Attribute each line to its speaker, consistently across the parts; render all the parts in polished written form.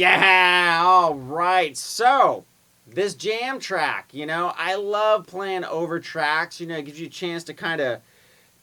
Speaker 1: Yeah, all right. So, this jam track, I love playing over tracks. It gives you a chance to kind of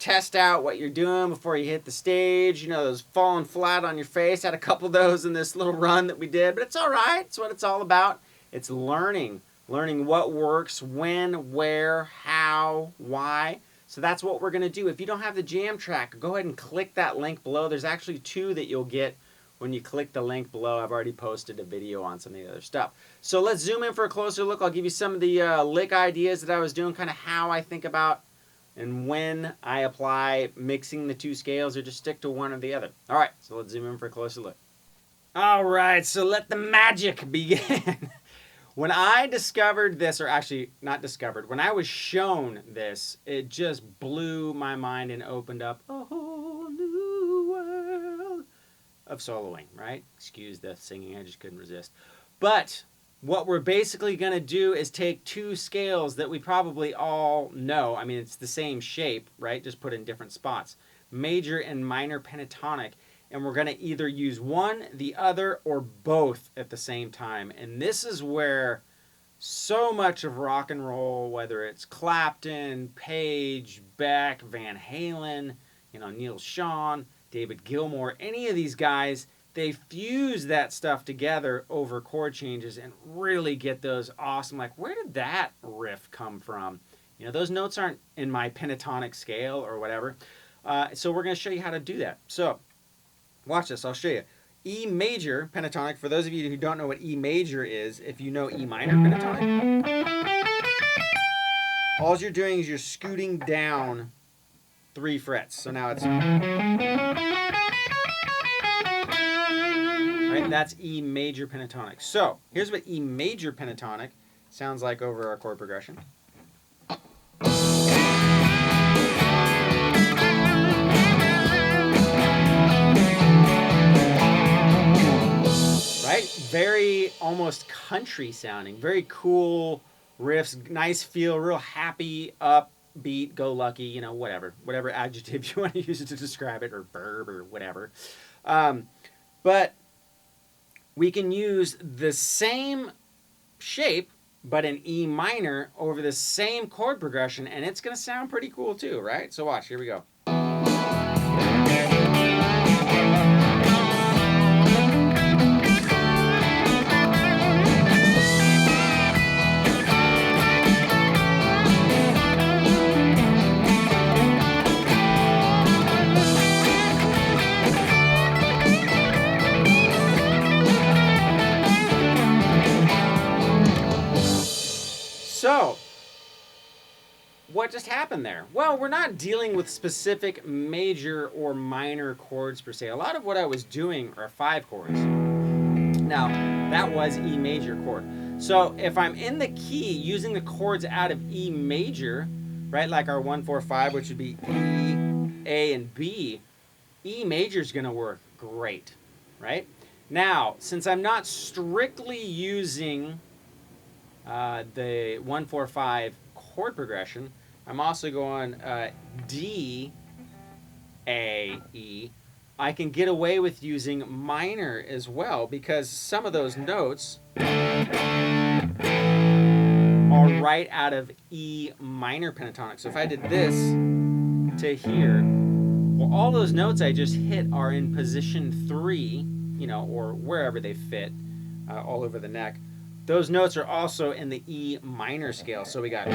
Speaker 1: test out what you're doing before you hit the stage. Those falling flat on your face. Had a couple of those in this little run that we did, but it's all right. It's what it's all about. It's learning what works, when, where, how, why. So that's what we're going to do. If you don't have the jam track, go ahead and click that link below. There's actually 2 that you'll get when you click the link below. I've already posted a video on some of the other stuff. So let's zoom in for a closer look. I'll give you some of the lick ideas that I was doing, kind of how I think about and when I apply mixing the 2 scales, or just stick to one or the other. All right, so let's zoom in for a closer look. All right, so let the magic begin. When I discovered this, or actually not discovered, when I was shown this, it just blew my mind and opened up a whole new world of soloing, right? Excuse the singing, I just couldn't resist. But what we're basically going to do is take 2 scales that we probably all know. I mean, it's the same shape, right? Just put in different spots. Major and minor pentatonic. And we're going to either use one, the other, or both at the same time. And this is where so much of rock and roll, whether it's Clapton, Page, Beck, Van Halen, Neil Schon, David Gilmour, any of these guys, they fuse that stuff together over chord changes and really get those awesome, like, where did that riff come from? Those notes aren't in my pentatonic scale or whatever. So we're going to show you how to do that. So watch this, I'll show you. E major pentatonic, for those of you who don't know what E major is, if you know E minor pentatonic, all you're doing is you're scooting down 3 frets. So now it's... Right, that's E major pentatonic. So here's what E major pentatonic sounds like over our chord progression. Right? Very almost country sounding. Very cool riffs, nice feel, real happy, upbeat, go lucky, whatever adjective you want to use to describe it, or verb, or whatever. But we can use the same shape, but in E minor over the same chord progression, and it's going to sound pretty cool too, right? So watch, here we go. So, what just happened there? Well, we're not dealing with specific major or minor chords per se. A lot of what I was doing are 5 chords. Now, that was E major chord. So if I'm in the key using the chords out of E major, right, like our 1, 4, 5, which would be E, A, and B, E major is going to work great, right? Now, since I'm not strictly using the 1, 4, 5 chord progression, I'm also going D, A, E. I can get away with using minor as well, because some of those notes are right out of E minor pentatonic. So if I did this to here, well, all those notes I just hit are in position 3, or wherever they fit, all over the neck. Those notes are also in the E minor scale. So we got...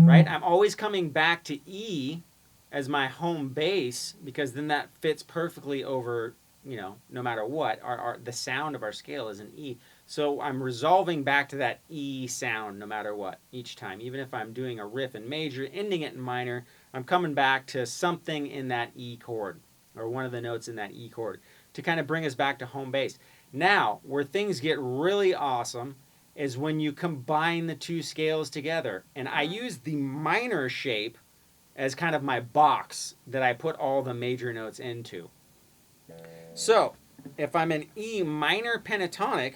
Speaker 1: Right? I'm always coming back to E as my home base, because then that fits perfectly over, no matter what. The sound of our scale is an E. So I'm resolving back to that E sound no matter what each time. Even if I'm doing a riff in major, ending it in minor, I'm coming back to something in that E chord, or one of the notes in that E chord, to kind of bring us back to home base. Now, where things get really awesome is when you combine the 2 scales together. And I use the minor shape as kind of my box that I put all the major notes into. So, if I'm in E minor pentatonic,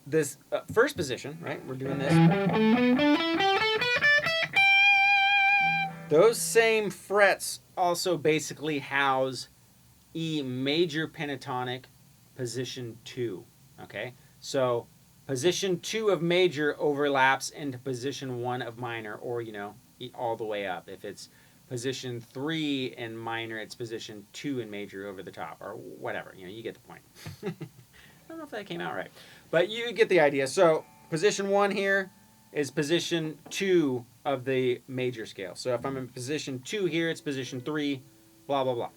Speaker 1: this first position, right, we're doing this. Those same frets also basically house E major pentatonic, position 2. Okay, so position 2 of major overlaps into position 1 of minor, or all the way up. If it's position 3 in minor, it's position 2 in major over the top, or whatever. You get the point. I don't know if that came out right, but you get the idea. So position 1 here is position 2 of the major scale. So if I'm in position 2 here, it's position 3, blah, blah, blah.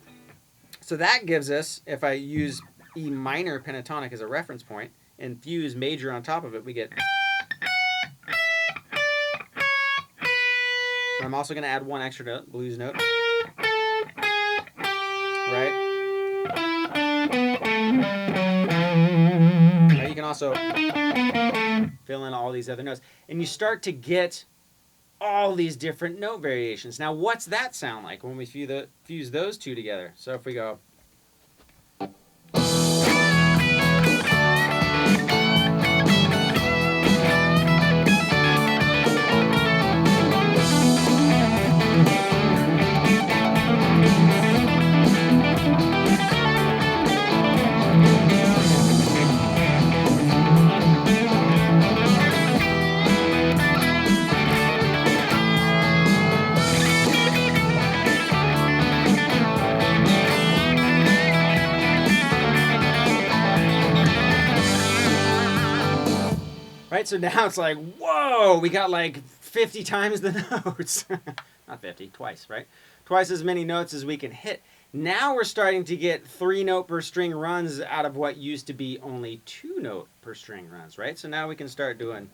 Speaker 1: So that gives us, if I use E minor pentatonic as a reference point and fuse major on top of it, we get... I'm also going to add one extra note, blues note. Right? Now you can also fill in all these other notes. And you start to get all these different note variations. Now, what's that sound like when we fuse those two together? So if we go... Right, so now it's like, whoa, we got like 50 times the notes. Not 50, twice, right? Twice as many notes as we can hit. Now we're starting to get 3 note per string runs out of what used to be only 2 note per string runs, right? So now we can start doing...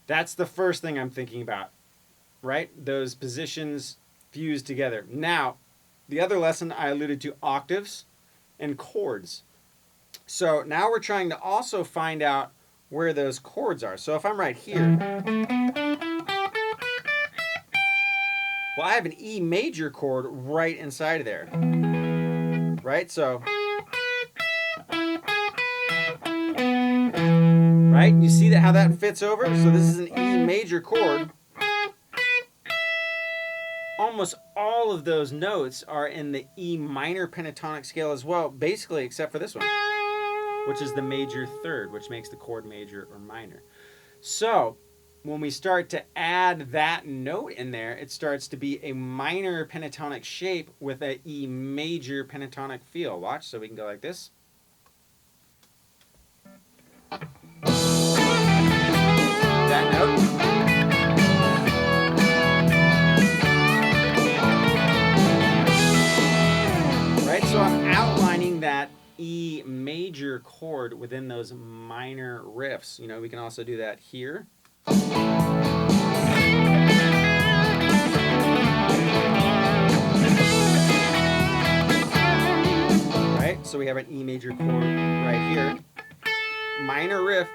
Speaker 1: That's the first thing I'm thinking about, right? Those positions fused together. Now, the other lesson I alluded to, octaves and chords. So now we're trying to also find out where those chords are. So if I'm right here, well, I have an E major chord right inside of there, right? So, right? You see how that fits over? So this is an E major chord. Almost all of those notes are in the E minor pentatonic scale as well, basically except for this one, which is the major third, which makes the chord major or minor. So when we start to add that note in there, it starts to be a minor pentatonic shape with an E major pentatonic feel. Watch, so we can go like this. That note. So I'm outlining that E major chord within those minor riffs. We can also do that here. Right? So we have an E major chord right here. Minor riff.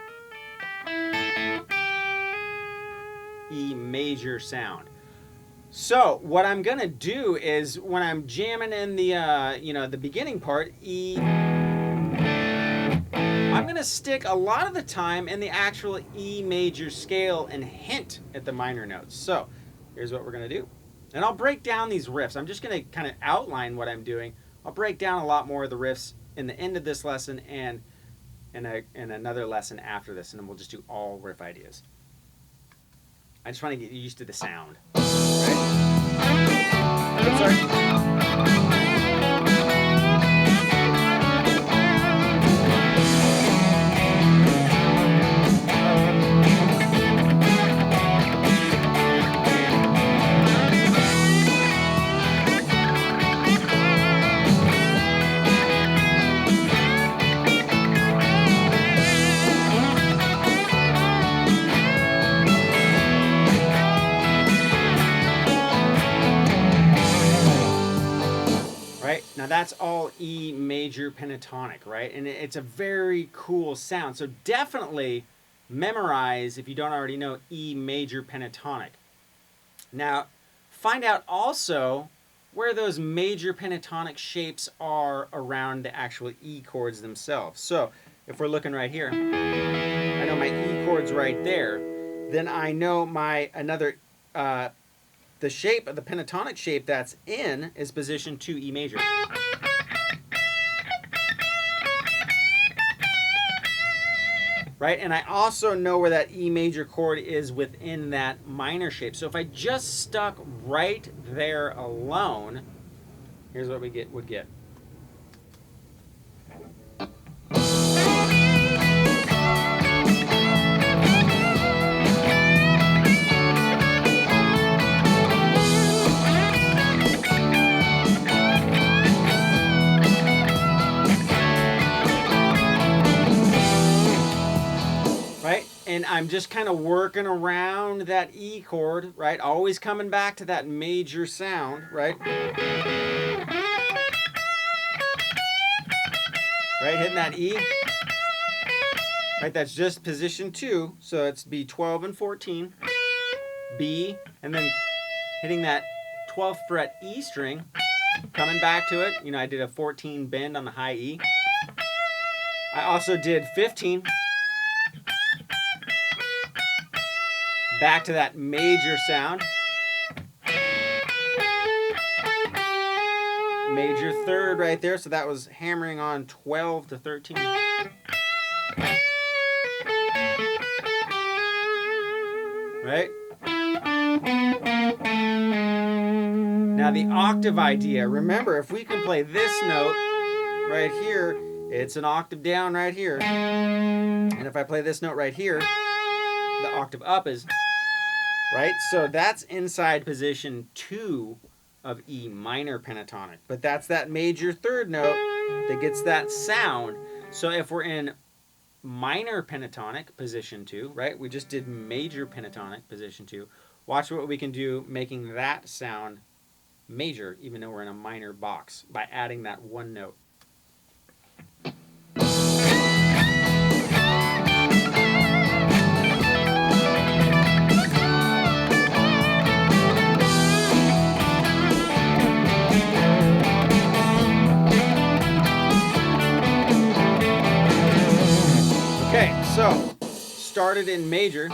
Speaker 1: E major sound. So what I'm gonna do is when I'm jamming in the the beginning part, E, I'm gonna stick a lot of the time in the actual E major scale and hint at the minor notes. So here's what we're gonna do, and I'll break down these riffs. I'm just gonna kind of outline what I'm doing. I'll break down a lot more of the riffs in the end of this lesson and in another lesson after this, and then we'll just do all riff ideas. I just want to get used to the sound. Right? Sorry. Now that's all E major pentatonic, right? And it's a very cool sound. So definitely memorize, if you don't already know, E major pentatonic. Now, find out also where those major pentatonic shapes are around the actual E chords themselves. So if we're looking right here, I know my E chord chords right there, then I know my the shape of the pentatonic shape that's in is position 2 E major. Right, and I also know where that E major chord is within that minor shape. So if I just stuck right there alone, here's what we would get. Right? And I'm just kind of working around that E chord, right? Always coming back to that major sound, right? Right, hitting that E. Right, that's just position 2, so it's B 12 and 14, B, and then hitting that 12th fret E string, coming back to it. You know, I did a 14 bend on the high E. I also did 15. Back to that major sound. Major third right there, so that was hammering on 12 to 13. Right? Now the octave idea. Remember, if we can play this note right here, it's an octave down right here. And if I play this note right here, the octave up is, right? So that's inside position 2 of E minor pentatonic. But that's that major third note that gets that sound. So if we're in minor pentatonic, position 2, right? We just did major pentatonic, position 2. Watch what we can do making that sound major, even though we're in a minor box, by adding that one note. Okay, so started in major,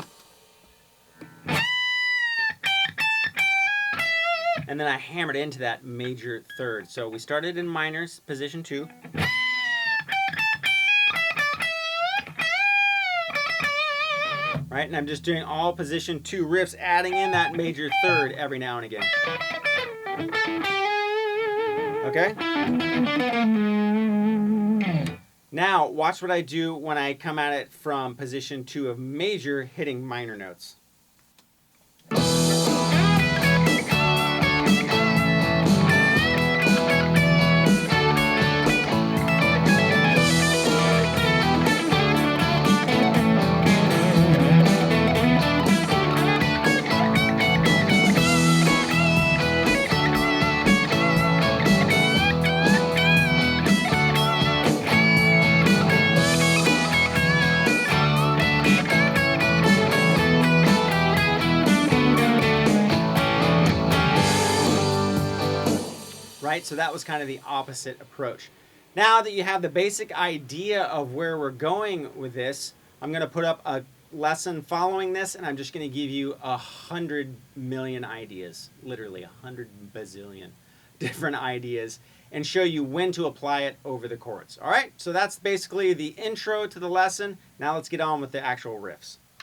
Speaker 1: and then I hammered into that major third. So we started in minors, position 2. Right, and I'm just doing all position 2 riffs, adding in that major third every now and again. Okay? Now, watch what I do when I come at it from position 2 of major, hitting minor notes. Right? So that was kind of the opposite approach. Now that you have the basic idea of where we're going with this, I'm going to put up a lesson following this, and I'm just going to give you 100 million ideas, literally 100 bazillion different ideas, and show you when to apply it over the chords. All right? So that's basically the intro to the lesson. Now let's get on with the actual riffs.